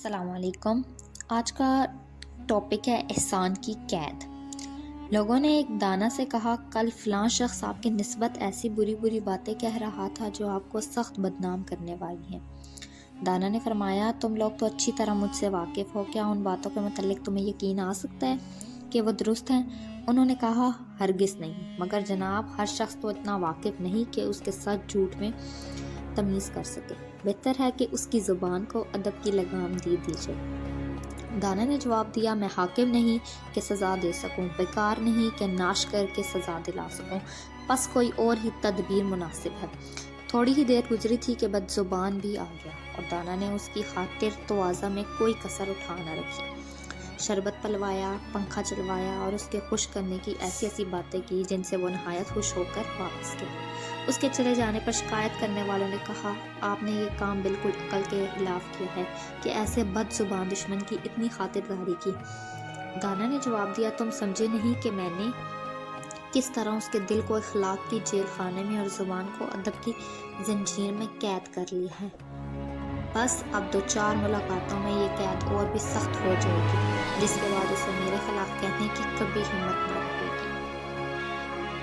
السلام علیکم۔ آج کا ٹاپک ہے احسان کی قید۔ لوگوں نے ایک دانا سے کہا، کل فلاں شخص آپ کی نسبت ایسی بری بری باتیں کہہ رہا تھا جو آپ کو سخت بدنام کرنے والی ہیں۔ دانا نے فرمایا، تم لوگ تو اچھی طرح مجھ سے واقف ہو، کیا ان باتوں کے متعلق تمہیں یقین آ سکتا ہے کہ وہ درست ہیں؟ انہوں نے کہا، ہرگز نہیں، مگر جناب ہر شخص تو اتنا واقف نہیں کہ اس کے سچ جھوٹ میں تمیز کر سکے، بہتر ہے کہ اس کی زبان کو ادب کی لگام دی دیجئے۔ دانا نے جواب دیا، میں حاکم نہیں کہ سزا دے سکوں، بیکار نہیں کہ ناش کر کے سزا دلا سکوں، پس کوئی اور ہی تدبیر مناسب ہے۔ تھوڑی ہی دیر گزری تھی کہ بد زبان بھی آ گیا، اور دانا نے اس کی خاطر تواضع میں کوئی کسر اٹھا نہ رکھی۔ شربت پلوایا، پنکھا چلوایا اور اس کے خوش کرنے کی ایسی ایسی باتیں کی جن سے وہ نہایت خوش ہو کر واپس گیا۔ اس کے چلے جانے پر شکایت کرنے والوں نے کہا، آپ نے یہ کام بالکل عقل کے خلاف کیا ہے کہ ایسے بد زبان دشمن کی اتنی خاطرداری کی۔ دانا نے جواب دیا، تم سمجھے نہیں کہ میں نے کس طرح اس کے دل کو اخلاق کی جیل خانے میں اور زبان کو ادب کی زنجیر میں قید کر لیا ہے۔ بس اب 2-4 ملاقاتوں میں یہ قید اور بھی سخت ہو جائے گی، جس کے بعد اسے میرے خلاف کہنے کی کبھی ہمت نہ رہے گی۔